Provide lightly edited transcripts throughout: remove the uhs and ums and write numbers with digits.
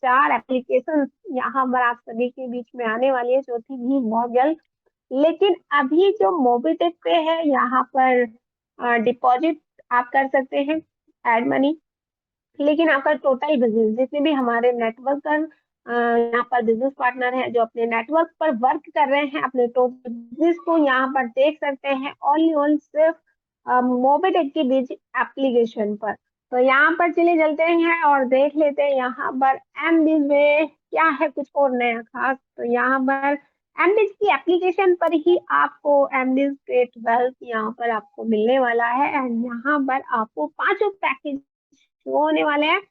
4 application यहाँ पर आप सभी के बीच में आने वाली है, चौथी भी बहुत जल्द। लेकिन अभी जो मोबीटेक पे है, यहाँ पर डिपॉजिट आप कर सकते हैं, एड मनी। लेकिन आपका टोटल बिजनेस, जितने भी हमारे नेटवर्क पर यहाँ पर बिजनेस पार्टनर हैं जो अपने नेटवर्क पर वर्क कर रहे हैं, अपने टोटल बिजनेस को यहाँ पर देख सकते हैं ओनली ऑन सिर्फ मोबिटेक के बीच एप्लीकेशन पर। तो यहाँ पर चले चलते हैं और देख लेते हैं यहाँ पर एमबीज में क्या है कुछ और नया खास। तो यहाँ पर एमबीज की एप्लीकेशन पर ही आपको एमबीज ग्रेट वेल्थ यहाँ पर आपको मिलने वाला है। एंड यहाँ पर आपको पांचों पैकेज शो होने वाले हैं।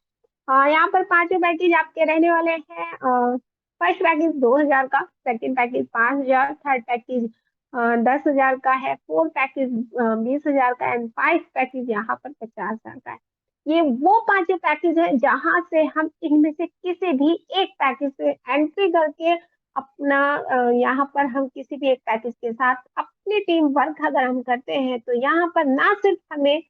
यहाँ पर पांचों पैकेज आपके रहने वाले हैं। फर्स्ट पैकेज 2,000 का, सेकंड पैकेज 5,000, थर्ड पैकेज 10,000 का है, फोर्थ पैकेज 20,000 का एंड फाइव पैकेज यहाँ पर 50,000 का है। ये वो पांचों पैकेज है जहां से हम इनमें से किसी भी एक पैकेज से एंट्री करके अपना यहाँ पर हम किसी भी एक पैकेज के साथ अपनी टीम वर्क अगर हम करते हैं तो यहाँ पर ना सिर्फ हमें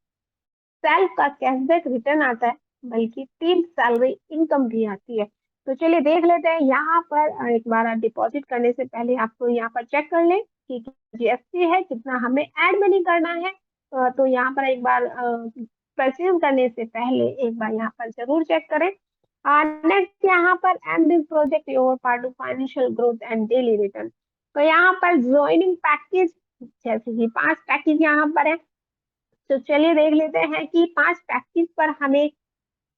सेल्फ का कैशबैक रिटर्न आता है, बल्कि टीम सैलरी इनकम भी आती है। तो चलिए देख लेते हैं। यहाँ पर एक बार आप डिपॉजिट करने से पहले आपको यहाँ पर चेक कर लें कि जीएसटी है, कितना हमें ऐड मनी करना है। तो यहाँ पर एक बार परचेज करने से पहले एक बार यहाँ पर जरूर चेक करें। नेक्स्ट यहाँ पर एमबीज project your part to financial growth and daily return. तो यहाँ पर ज्वाइनिंग पैकेज, जैसे कि 5 पैकेज यहाँ पर है। तो चलिए देख लेते हैं कि 5 पैकेज पर हमें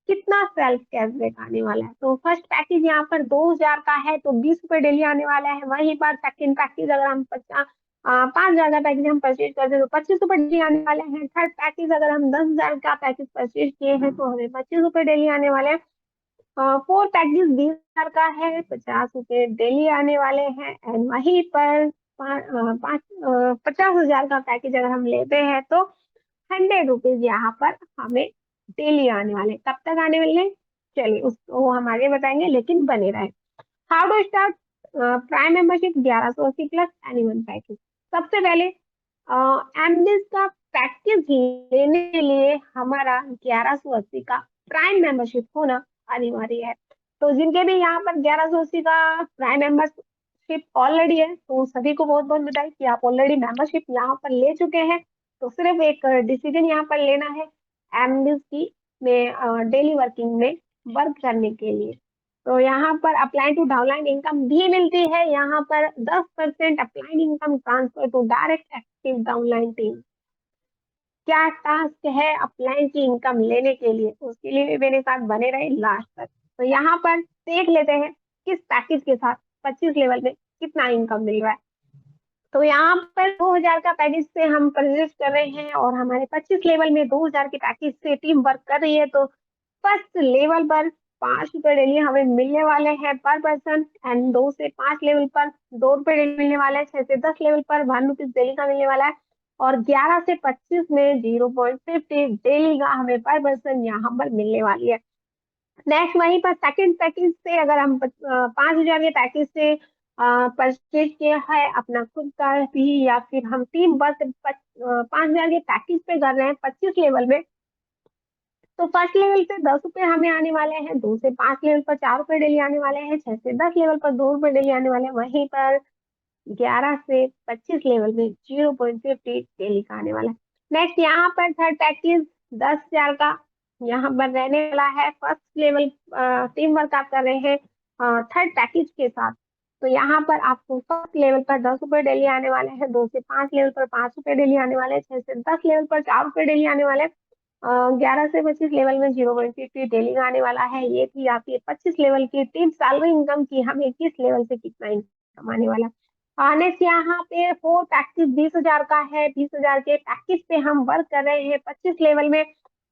कितना सेल्फ कैशबैक आने वाला है। तो फर्स्ट पैकेज यहाँ पर 2,000 का है तो 20 रुपए डेली आने वाला है। वहीं पर सेकंड पैकेज अगर हम 5,000 का पैकेज हम परचेज करते हैं तो 25 रुपए डेली आने वाले हैं। थर्ड पैकेज अगर हम 10,000 का पैकेज परचेज किए हैं तो हमें 25 रुपए डेली आने वाले हैं। फोर्थ पैकेज 20,000 का है, 50 रुपए डेली आने वाले हैं। एंड वहीं पर 50,000 का पैकेज अगर हम लेते हैं तो 100 रुपीज यहाँ पर हमें डेली आने वाले। कब तक आने वाले हैं चलिए उसको हम आगे बताएंगे, लेकिन बने रहे। How to start prime membership 1180 plus annual package. सबसे पहले एमबीएस का पैकेज लेने के लिए हमारा 1180 का प्राइम मेंबरशिप होना अनिवार्य है। तो जिनके भी यहाँ पर 1180 का प्राइम मेंबरशिप ऑलरेडी है तो सभी को बहुत बहुत बधाई कि आप ऑलरेडी मेंबरशिप यहाँ पर ले चुके हैं। तो सिर्फ एक डिसीजन यहाँ पर लेना है एमबीएस की में डेली वर्किंग में वर्क करने के लिए। तो यहाँ पर अप्लाई टू डाउनलाइन इनकम भी मिलती है। यहाँ पर 10% upline income transfer to direct active downline team. क्या टास्क है अपलाइन की इनकम लेने के लिए, उसके लिए भी मेरे साथ बने रहे लास्ट तक। तो यहाँ पर देख लेते हैं किस पैकेज के साथ 25 लेवल में कितना इनकम मिल रहा है। तो यहाँ पर 2,000 का पैकेज से हम परचेज कर रहे हैं और हमारे 25 लेवल में 2,000 के पैकेज से टीम वर्क कर रही है। तो फर्स्ट लेवल पर 5 रुपए डेली हमें मिलने वाले हैं पर पर्सन। एंड 2 से 5 लेवल पर 2 रुपए डेली मिलने वाला है। 6 से 10 लेवल पर 1 रुपीज डेली का मिलने वाला है। और 11 से 25 में 0.50 डेली का हमें पर पर्सन यहाँ पर मिलने वाली है। नेक्स्ट वहीं पर सेकंड पैकेज से अगर हम 5,000 के पैकेज से परचेज किया है अपना खुद का भी, या फिर हम टीम वर्क 5,000 के पैकेज पे कर रहे हैं 25 लेवल में, तो फर्स्ट लेवल पे 10 रुपए हमें आने वाले हैं। 2 से 5 लेवल पर 4 रुपए डेली आने वाले हैं। 6 से 10 लेवल पर 2 रुपए डेली आने वाले हैं। वहीं पर 11 से 25 लेवल में 0.50 डेली का आने वाला है। नेक्स्ट यहाँ पर थर्ड पैकेज 10,000 का यहाँ पर रहने वाला है। फर्स्ट लेवल टीम वर्क आप कर रहे हैं थर्ड पैकेज के साथ। तो यहाँ पर आपको फर्स्ट लेवल पर 10 रुपए डेली आने वाले हैं। 2 से 5 लेवल पर 5 रुपए डेली आने वाले हैं। 6 से 10 लेवल पर 4 रुपए डेली आने वाले हैं। 11 से 25 लेवल में 0.50 डेली का आने वाला है। ये थी आपकी 25 लेवल की टीम सैलरी इनकम की हमें किस लेवल से कितना इनकम आने वाला है। नेक्स्ट यहाँ पे फोर पैकेज 20,000 का है। 20,000 के पैकेज पे हम वर्क कर रहे हैं 25 लेवल में।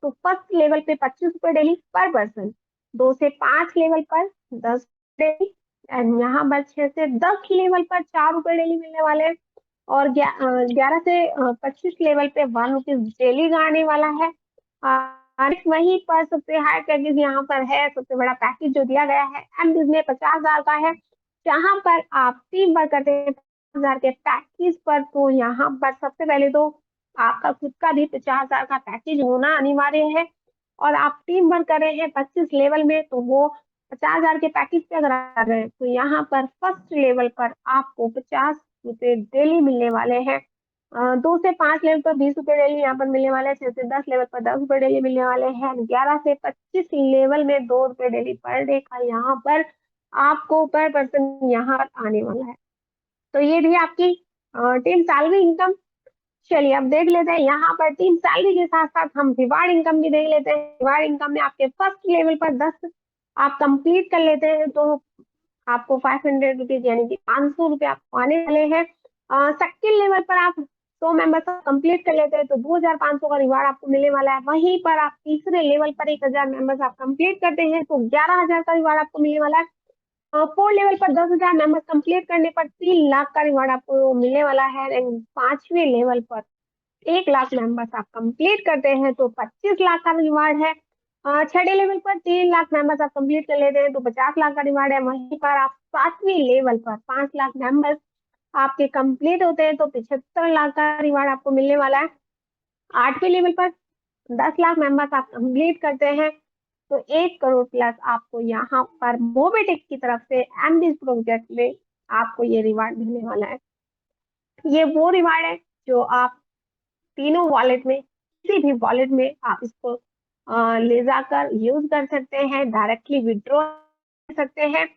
तो फर्स्ट लेवल पे 25 रुपए डेली पर पर्सन। 2 से 5 लेवल पर 10 डेली। एंड यहाँ पर 6 से 10 लेवल पर 4 रुपए डेली मिलने वाले हैं। और 11 से 25 लेवल पे 1 रुपीज डेली का आने वाला है। वहीं पर सबसे हाई पैकेज यहाँ पर है, सबसे बड़ा पैकेज जो दिया गया है एमबीज में 50,000 का है, जहां पर आप टीम वर्क करते हैं 50,000 के पैकेज पर। तो यहाँ पर सबसे पहले तो आपका खुद का भी 50,000 का पैकेज होना अनिवार्य है। और आप टीम वर्क कर रहे हैं 25 लेवल में तो वो 50,000 के पैकेज पे अगर आ रहे हैं तो यहाँ पर फर्स्ट लेवल पर आपको 50 रुपए डेली मिलने वाले हैं। 2 से 5 लेवल पर 20 रुपए डेली यहाँ पर मिलने वाले हैं। 6 से 10 लेवल पर 10 रुपए डेली मिलने वाले हैं। 11 से 25 लेवल में 2 रुपए डेली पर डे का यहाँ पर आपको पर पर्सन यहाँ पर आने वाला है। तो ये भी आपकी टीम सैलरी इनकम। चलिए अब देख लेते हैं यहाँ पर टीम सैलरी के साथ साथ हम रिवार्ड इनकम भी देख लेते हैं। रिवार्ड इनकम में आपके फर्स्ट लेवल पर 10 आप कंप्लीट कर लेते हैं तो आपको 500 रुपीज यानी कि 500 रुपये आपको आने वाले हैं। सेकेंड लेवल पर आप 100 मेंबर्स कंप्लीट कर लेते हैं तो 2,500 का रिवार्ड आपको मिलने वाला है। वहीं पर आप तीसरे लेवल पर 1,000 मेंबर्स आप कंप्लीट करते हैं तो 11,000 का रिवार्ड आपको मिलने वाला है। 4 लेवल पर 10,000 मेंबर्स कंप्लीट करने पर 3 लाख का रिवार्ड आपको मिलने वाला है। एंड 5वें लेवल पर 1 लाख मेंबर्स आप कंप्लीट करते हैं तो 25 लाख का रिवार्ड है। 6 लेवल पर 3 लाख मेंबर्स आप कंप्लीट कर लेते हैं तो 50 लाख का रिवार्ड है। वहीं पर आप 7वीं लेवल पर 5 लाख मेंबर्स आपके कंप्लीट होते हैं तो 75 लाख का रिवार्ड आपको मिलने वाला है। 8वें लेवल पर 10 लाख मेंबर्स आप कंप्लीट करते हैं तो 1 करोड़ प्लस आपको यहाँ पर मोबिटेक की तरफ से एमबीज प्रोजेक्ट में आपको ये रिवार्ड मिलने वाला है। ये वो रिवार्ड है जो आप तीनों वॉलेट में किसी भी वॉलेट में आप इसको ले जाकर यूज कर सकते हैं, डायरेक्टली विड्रॉ कर सकते हैं।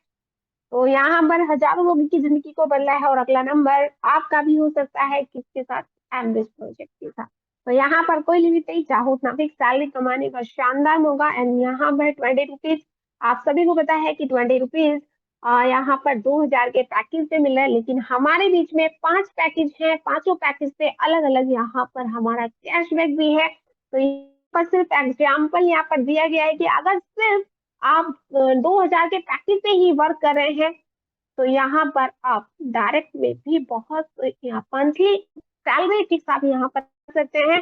तो यहाँ पर हजारों लोगों की जिंदगी को बदला है और अगला नंबर आपका भी हो सकता है किसके साथ, एमबीज प्रोजेक्ट के साथ। तो यहाँ पर कोई लिमिट नहीं, चाहो उतना भी सैलरी कमाने का शानदार मौका। एंड यहाँ पर 20 रुपीज आप सभी को पता है कि 20 रुपीज यहाँ पर 2,000 के पैकेज पे मिल रहा है, लेकिन हमारे बीच में 5 पैकेज हैं। पांचों पैकेज पे अलग अलग यहाँ पर हमारा कैशबैक भी है। तो यहाँ पर सिर्फ एग्जाम्पल यहाँ पर दिया गया है कि अगर सिर्फ आप 2,000 के पैकेज पे ही वर्क कर रहे हैं तो यहाँ पर आप डायरेक्ट में भी बहुत मंथली सैलरी फिक्स आप यहाँ पर कर सकते हैं।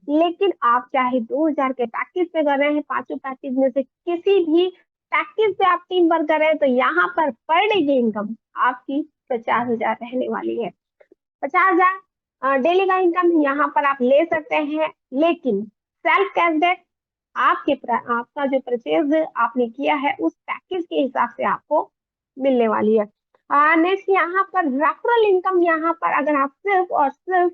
लेकिन आप चाहे 2,000 के पैकेज पे कर रहे हैं, पांचों पैकेज में से किसी भी पैकेज पे आप टीम वर्क कर रहे हैं तो यहाँ पर पर डे की इनकम आपकी 50,000 रहने वाली है। 50,000 डेली का इनकम यहाँ पर आप ले सकते हैं। लेकिन सेल्फ कैशबैक आपका जो परचेज आपने किया है उस पैकेज के हिसाब से आपको मिलने वाली है। नेक्स्ट यहाँ पर रेफरल इनकम, यहाँ पर अगर आप सिर्फ और सिर्फ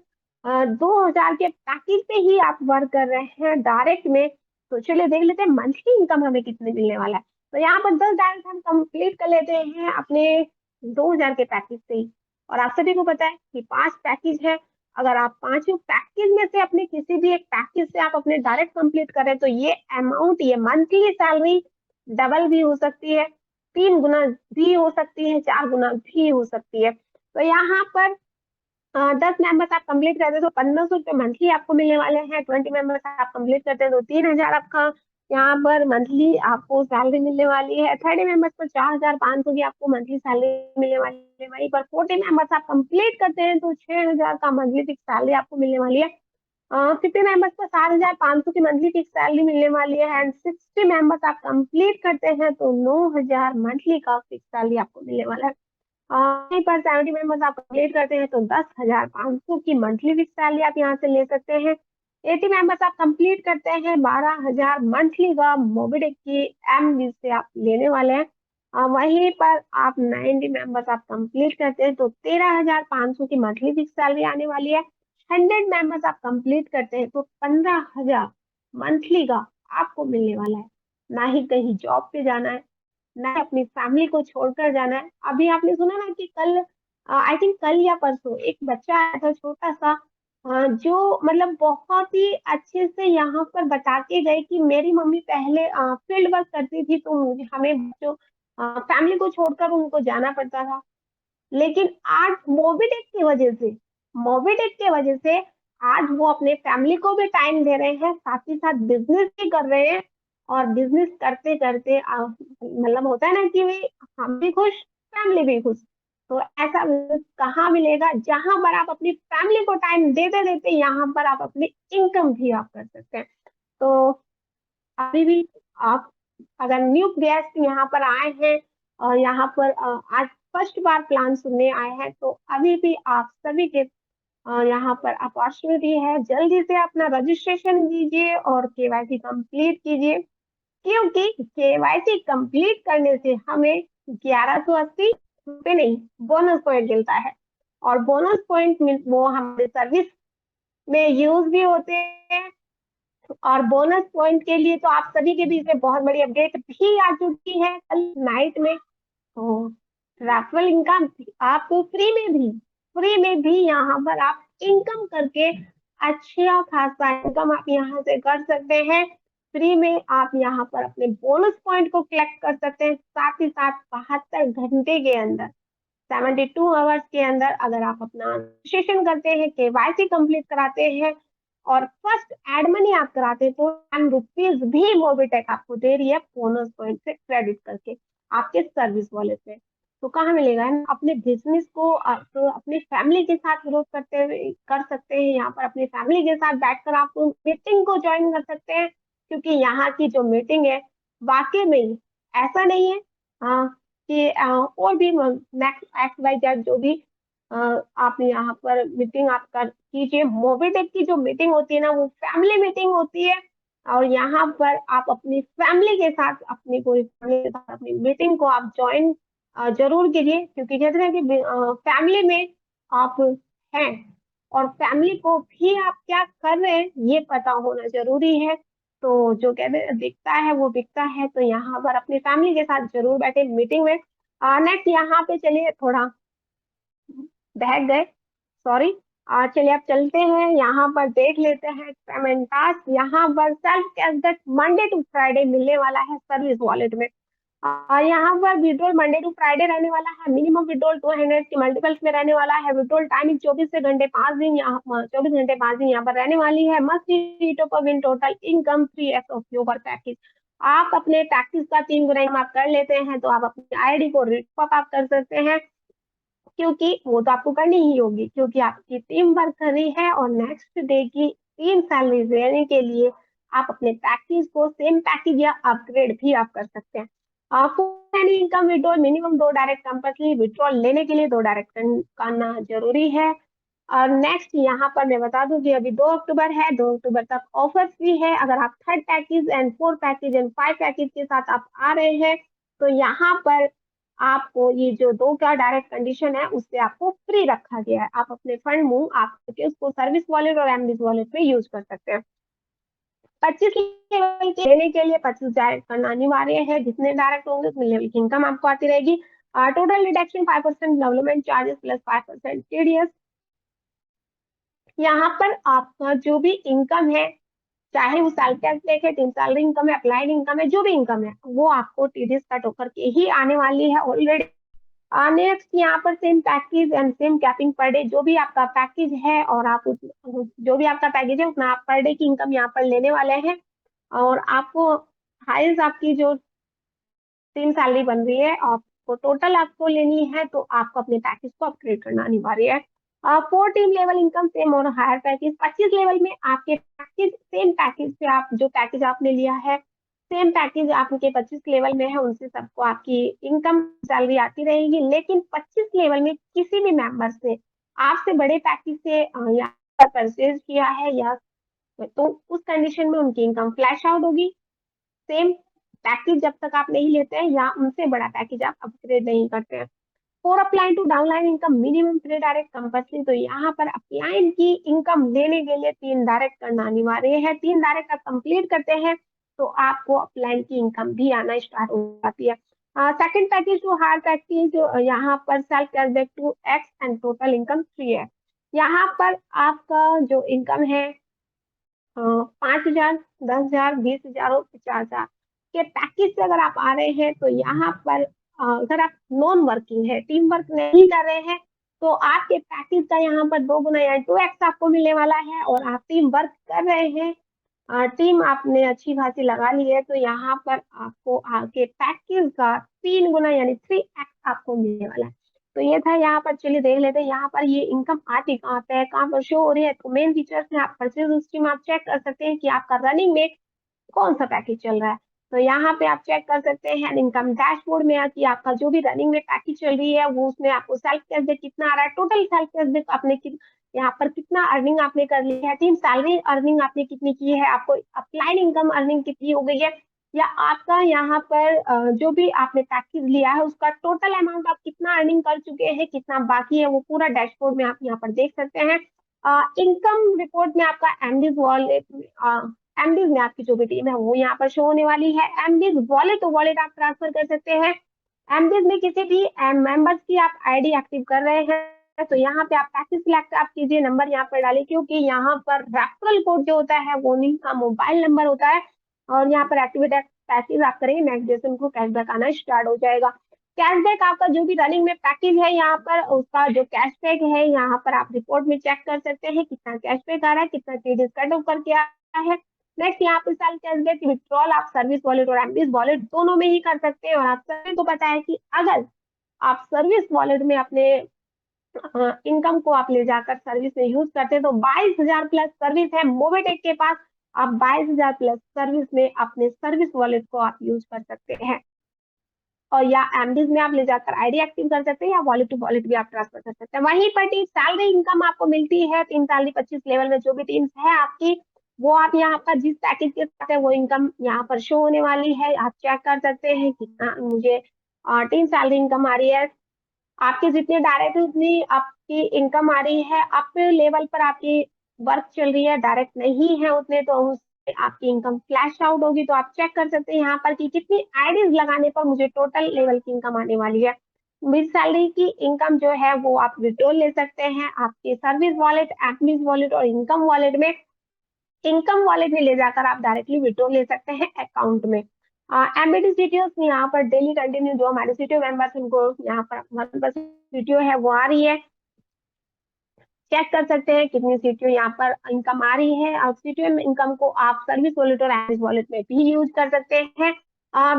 2,000 के पैकेज पे ही आप वर्क कर रहे हैं डायरेक्ट में, तो चलिए देख लेते हैं मंथली इनकम हमें कितने मिलने वाला है। तो यहाँ पर 10 डायरेक्ट हम कंप्लीट कर लेते हैं अपने 2,000 के पैकेज से ही। और आप सभी को पता है कि 5 पैकेज है। अगर आप पांचों पैकेज में से अपने किसी भी एक पैकेज से आप अपने डायरेक्ट कंप्लीट करें तो ये अमाउंट, ये मंथली सैलरी डबल भी हो सकती है, 3 गुना भी हो सकती है, 4 गुना भी हो सकती है। तो यहाँ पर 10 मेंबर्स आप कंप्लीट करते हैं तो 1,500 रुपये मंथली आपको मिलने वाले हैं। 20 मेंबर्स आप कंप्लीट करते हैं तो 3,000 आपका यहाँ पर मंथली आपको सैलरी मिलने वाली है। 30 मेंबर्स पर 4,500 की आपको मंथली सैलरी मिलने वाली है। वहीं पर 40 मेंबर्स आप कंप्लीट करते हैं तो 6,000 का मंथली फिक्स सैलरी आपको मिलने वाली है। 50 मेंबर्स पर 7,500 की मंथली फिक्स सैलरी मिलने वाली है। एंड 60 मेंबर्स आप कंप्लीट करते हैं तो 9,000 मंथली का फिक्स सैलरी आपको मिलने वाला है। वहीं पर 70 मेंबर्स आप कंप्लीट करते हैं तो 10,500 की मंथली फिक्स सैलरी आप यहाँ से ले सकते हैं। 80 मेंबर्स आप कंप्लीट करते हैं 12,000 मंथली का मोबिटेक की एम से आप लेने वाले हैं। वहीं पर आप 90 मेंबर्स आप कंप्लीट करते हैं तो 13,500 की मंथली फिक्स सैलरी आने वाली है। 100 मेंबर्स आप कंप्लीट करते हैं तो 15,000 मंथली का आपको मिलने वाला है। ना ही कहीं जॉब पे जाना है, ना ही अपनी फैमिली को छोड़कर जाना है। अभी आपने सुना ना कि कल, आई थिंक कल या परसों, एक बच्चा आया था छोटा सा, जो मतलब बहुत ही अच्छे से यहाँ पर बता के गए कि मेरी मम्मी पहले फील्ड वर्क करती थी तो मुझे हमें जो फैमिली को छोड़कर उनको जाना पड़ता था। लेकिन आज मोबिटेक की वजह से आज वो अपने फैमिली को भी टाइम दे रहे हैं, साथ ही साथ बिजनेस भी कर रहे हैं। और बिजनेस करते करते मतलब होता है ना कि भाई हम भी खुश, फैमिली भी खुश। तो ऐसा business कहाँ मिलेगा जहां पर आप अपनी फैमिली को टाइम देते देते यहाँ पर आप अपनी इनकम भी आप कर सकते हैं। तो अभी भी आप अगर न्यू गेस्ट यहाँ पर आए हैं और यहाँ पर आज फर्स्ट बार प्लान सुनने आए हैं तो अभी भी आप सभी के यहाँ पर अपॉर्चुनिटी है, जल्दी से अपना रजिस्ट्रेशन कीजिए और केवाईसी कंप्लीट कीजिए। क्योंकि केवाईसी कंप्लीट करने से हमें 1180 रुपये नहीं, बोनस पॉइंट मिलता है। और बोनस पॉइंट वो हमारे सर्विस में यूज भी होते हैं। और बोनस पॉइंट के लिए तो आप सभी के बीच में बहुत बड़ी अपडेट भी आ चुकी है कल नाइट में। तो रेफरल इनकम आप फ्री में भी यहाँ पर आप इनकम करके अच्छा खासा इनकम आप यहाँ से कर सकते हैं। फ्री में आप यहाँ पर अपने बोनस पॉइंट को कलेक्ट कर सकते हैं, साथ ही साथ 72 घंटे के अंदर, 72 आवर्स के अंदर अगर आप अपना रजिस्ट्रेशन करते हैं, केवाईसी कंप्लीट कराते हैं और फर्स्ट एड मनी आप कराते हैं, तो ₹10 भी मोबिटेक आपको दे रही है बोनस पॉइंट से क्रेडिट करके आपके सर्विस वॉलेट में। तो कहाँ मिलेगा है ना, अपने बिजनेस को आप तो अपनी फैमिली के साथ ग्रोथ करते हुए कर सकते हैं। यहाँ पर अपनी फैमिली के साथ बैठकर आप मीटिंग को ज्वाइन कर सकते हैं, क्योंकि यहाँ की जो मीटिंग है वाकई में ही ऐसा नहीं है कि और भी नेक्स्ट एक्स वाई जेड जो भी आप यहाँ पर मीटिंग आप कर कीजिए। मोबिटेक की जो मीटिंग होती है ना, वो फैमिली मीटिंग होती है। और यहाँ पर आप अपनी फैमिली के साथ, अपनी पूरी फैमिली के साथ अपनी मीटिंग को आप ज्वाइन जरूर कीजिए, क्योंकि कहते हैं कि फैमिली में आप हैं और फैमिली को भी आप क्या कर रहे हैं ये पता होना जरूरी है। तो जो कहते हैं दिखता है वो बिकता है, तो यहाँ पर अपनी फैमिली के साथ जरूर बैठे मीटिंग में। नेक्स्ट यहाँ पे चलिए, थोड़ा बहक गए, सॉरी। चलिए अब चलते हैं, यहाँ पर देख लेते हैं पेमेंट टास्क। यहाँ पर self cashback Monday to Friday मिलने वाला है सर्विस वॉलेट में। और यहाँ पर विड्रॉल मंडे टू फ्राइडे रहने वाला है। मिनिमम विड्रॉल 200 के मल्टीपल्स में रहने वाला है। विड्रॉल टाइमिंग 24 घंटे 5 दिन, यहाँ 24 घंटे 5 दिन यहाँ पर रहने वाली है। Must win total income 3x of your package. आप अपने पैकेज का 3 गुना आप कर लेते हैं तो आप अपनी आईडी को रिटॉप आप कर सकते हैं, क्योंकि वो तो आपको करनी ही होगी, क्योंकि आपकी टीम वर्क कर रही है। और नेक्स्ट डे की 3 सैलरी लेने के लिए आप अपने पैकेज को सेम पैकेज या अपग्रेड भी आप कर सकते हैं। Full income withdrawal minimum 2 direct compulsory withdrawal लेने के लिए 2 डायरेक्ट करना जरूरी है। और नेक्स्ट यहाँ पर मैं बता दूं कि अभी 2 अक्टूबर है, 2 अक्टूबर तक ऑफर्स भी है। अगर आप 3rd package and 4th package and 5 package के साथ आप आ रहे हैं, तो यहाँ पर आपको ये जो 2 का डायरेक्ट कंडीशन है उससे आपको फ्री रखा गया है। आप अपने फंड मूव आप करके उसको सर्विस वॉलेट और एमबीज वॉलेट में यूज कर सकते हैं। 25 लेवल के लेने के लिए 25 डायरेक्ट करना अनिवार्य है। जितने डायरेक्ट होंगे उतने लेवल की इनकम आपको आती रहेगी। Total deduction 5% development charges plus 5% TDS. यहाँ पर आपका जो भी इनकम है, चाहे वो सेल्फ कैशबैक है, टीम सैलरी इनकम है, अप्लाइड इनकम है, जो भी इनकम है वो आपको टीडीएस कट होकर के ही आने वाली है ऑलरेडी। नेक्स्ट यहाँ पर same package and same capping per day, जो भी आपका पैकेज है और आप जो भी आपका पैकेज है उतना आप पर डे की इनकम यहाँ पर लेने वाले हैं। और आपको हाईएस्ट आपकी जो टीम सैलरी बन रही है आपको टोटल आपको लेनी है, तो आपको अपने पैकेज को अपग्रेड करना अनिवार्य है। 4 टीम लेवल इनकम सेम और हायर पैकेज। 25 लेवल में आपके पैकेज सेम पैकेज पे आप जो पैकेज आपने लिया है, सेम पैकेज आपके 25 लेवल में है, उनसे सबको आपकी इनकम सैलरी आती रहेगी। लेकिन 25 लेवल में किसी भी मेंबर से आपसे बड़े पैकेज से यहाँ पर परचेज किया है या, तो उस कंडीशन में उनकी इनकम फ्लैश आउट होगी। सेम पैकेज जब तक आप नहीं लेते हैं या उनसे बड़ा पैकेज आप अपग्रेड नहीं करते हैं। For upline to downline income minimum 3 direct compulsory. तो यहाँ पर अपलाइन की इनकम लेने के लिए 3 डायरेक्ट करना अनिवार्य है। 3 डायरेक्ट आप कंप्लीट करते हैं तो आपको अपलाइन की इनकम भी आना स्टार्ट हो जाती है। Second package to higher package, यहाँ पर self cashback 2x and total income 3x। यहाँ पर आपका जो इनकम है 5,000, 10,000, 20,000 और 50,000 के पैकेज से अगर आप आ रहे हैं, तो यहाँ पर अगर आप नॉन वर्किंग है, टीम वर्क नहीं कर रहे हैं, तो आपके पैकेज का यहाँ पर 2 गुना या 2x आपको मिलने वाला है। और आप टीम वर्क कर रहे हैं, टीम आपने अच्छी खासी लगा ली है, तो यहाँ पर आपको आगे पैकेज का 3 गुना यानी 3x आपको मिलने वाला है। तो ये था। यहाँ पर चलिए देख लेते हैं यहाँ पर ये इनकम आती कहाँ पे है, कहाँ पर शो हो रही है। तो मेन फीचर्स में आप परचेज स्ट्रीम आप चेक कर सकते हैं कि आपका रनिंग में कौन सा पैकेज चल रहा है। तो यहाँ पे आप चेक कर सकते हैं इनकम डैशबोर्ड में आके आपका जो भी रनिंग में पैकेज चल रही है वो उसमें आपको सेल्फ कैशबैक कितना आ रहा है, टोटल सेल्फ कैशबैक आपने यहाँ पर कितना अर्निंग आपने कर ली है, टीम सैलरी अर्निंग आपने कितनी की है, आपको अपलाइन इनकम अर्निंग कितनी हो गई है, या आपका यहाँ पर जो भी आपने पैकेज लिया है उसका टोटल अमाउंट आप कितना अर्निंग कर चुके हैं, कितना बाकी है, वो पूरा डैशबोर्ड में आप यहाँ पर देख सकते हैं। इनकम रिपोर्ट में आपका एमडीज वॉलेट, एमडीज में आपकी जो भी टीम है वो यहाँ पर शो होने वाली है। एमडीज वॉलेट टू वॉलेट आप ट्रांसफर कर सकते हैं। एमडीज में किसी भी मेंबर्स की आप आईडी एक्टिव कर रहे हैं तो यहाँ पे आप पैकेज सिलेक्ट आप कीजिए, नंबर यहाँ पर डालिए, क्योंकि यहाँ पर रेफरल कोड जो होता है वो उन्हीं का मोबाइल नंबर होता है। और यहाँ पर एक्टिवेट पैकेज आप करेंगे, नेक्स्ट डे से उनको कैशबैक आना स्टार्ट हो जाएगा। कैशबैक आपका जो भी रनिंग में पैकेज है यहाँ पर उसका जो कैशबैक है यहाँ पर आप रिपोर्ट में चेक कर सकते हैं कितना कैशबैक आ रहा है, कितना क्रेडिट कट ऑफ करके आया है। नेक्स्ट यहाँ पे साल कैशबैक विड्रॉल आप सर्विस वॉलेट और एमबीज वॉलेट दोनों में ही कर सकते हैं। और आप सभी को पता है कि अगर आप सर्विस वॉलेट में अपने इनकम को आप ले जाकर सर्विस में यूज करते हैं तो 22,000 प्लस सर्विस है मोबिटेक के पास, आप 22,000 प्लस सर्विस में अपने सर्विस वॉलेट को आप यूज कर सकते हैं। और या एमडीज में आप ले जाकर आईडी एक्टिव कर सकते हैं या वॉलेट टू वॉलेट भी आप ट्रांसफर कर सकते हैं। वहीं पर टीम सैलरी इनकम आपको मिलती है 3 सैलरी 25 लेवल में जो भी टीम्स है आपकी, वो आप यहाँ पर जिस पैकेज के साथ है वो इनकम यहाँ पर शो होने वाली है। आप चेक कर सकते हैं कितना मुझे 3 सैलरी इनकम आ रही है। आपके जितने डायरेक्ट उतनी आपकी इनकम आ रही है, अप लेवल पर आपकी वर्क चल रही है, डायरेक्ट नहीं है उतने तो उससे आपकी इनकम फ्लैश आउट होगी। तो आप चेक कर सकते हैं यहाँ पर कि कितनी आईडीज लगाने पर मुझे टोटल लेवल की इनकम आने वाली है। मिड सैलरी की इनकम जो है वो आप विड्रॉल ले सकते हैं आपके सर्विस वॉलेट, एडमिन वॉलेट और इनकम वॉलेट में। इनकम वॉलेट में ले जाकर आप डायरेक्टली विड्रॉ ले सकते हैं अकाउंट में। एमबीडी सीटीओ यहाँ पर डेली कंटिन्यू जो हमारे सीटीओ मेंबर्स उनको यहाँ पर सीटीओ है वो आ रही है, चेक कर सकते हैं कितनी सीटीओ यहाँ पर इनकम आ रही है। और सीटीओ इनकम को आप सर्विस वॉलेट और एमबीडी वॉलेट में भी यूज कर सकते हैं।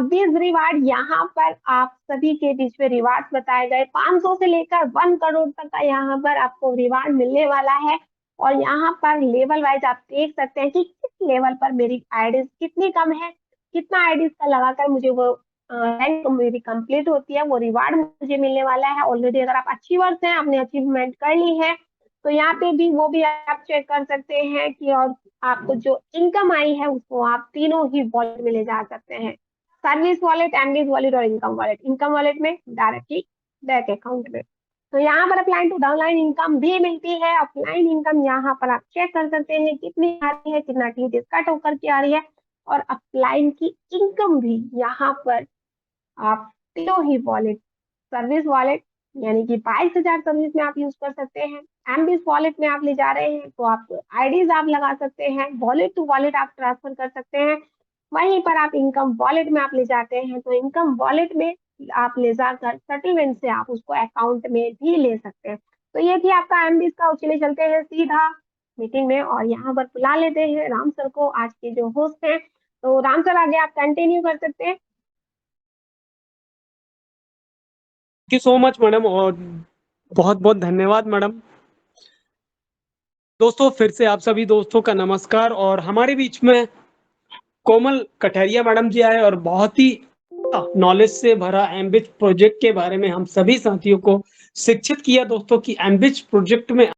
बीज रिवार्ड यहाँ पर आप सभी के बीच में रिवार्ड बताए गए 500 से लेकर 1 करोड़ तक का यहाँ पर आपको रिवार्ड मिलने वाला है। और यहाँ पर लेवल वाइज आप देख सकते हैं कि किस लेवल पर मेरी आईडीज कितनी कम है, कितना आईडीज का लगाकर मुझे वो रैंक मेरी कंप्लीट होती है, वो रिवार्ड मुझे मिलने वाला है। ऑलरेडी अगर आप अचीवर्स हैं, आपने अचीवमेंट कर ली है तो यहाँ पे भी वो भी आप चेक कर सकते हैं कि और आपको जो इनकम आई है उसको आप तीनों ही वॉलेट में ले जा सकते हैं, सर्विस वॉलेट, एमबीज वॉलेट और इनकम वॉलेट। इनकम वॉलेट में डायरेक्टली बैंक अकाउंट में। तो यहाँ पर अपलाइन टू डाउनलाइन इनकम भी मिलती है। अपलाइन इनकम यहाँ पर आप चेक कर सकते हैं कितनी आ रही है, कितना टी कट होकर के आ रही है। और अपलाइन की इनकम भी यहाँ पर आप तीनों ही वॉलेट, सर्विस वॉलेट यानी कि 22,000 सर्विस में आप यूज कर सकते हैं, एमबीज वॉलेट में आप ले जा रहे हैं तो आप आईडीज आप लगा सकते हैं, वॉलेट टू वॉलेट आप ट्रांसफर कर सकते हैं। वहीं पर आप इनकम वॉलेट में आप ले जाते हैं तो इनकम वॉलेट में आप ले जाकर सेटलमेंट से आप उसको अकाउंट में भी ले सकते हैं। तो ये थी आपका एमबीज का। चलिए चलते हैं सीधा मीटिंग में और यहाँ पर बुला लेते हैं राम सर को, आज के जो होस्ट हैं। तो राम सर आगे आप कंटिन्यू कर सकते हैं। Thank you so much madam, और बहुत बहुत धन्यवाद मैडम। दोस्तों फिर से आप सभी दोस्तों का नमस्कार। और हमारे बीच में कोमल कठरिया मैडम जी आए और बहुत ही नॉलेज से भरा एमबिच प्रोजेक्ट के बारे में हम सभी साथियों को शिक्षित किया दोस्तों कि एमबिच प्रोजेक्ट में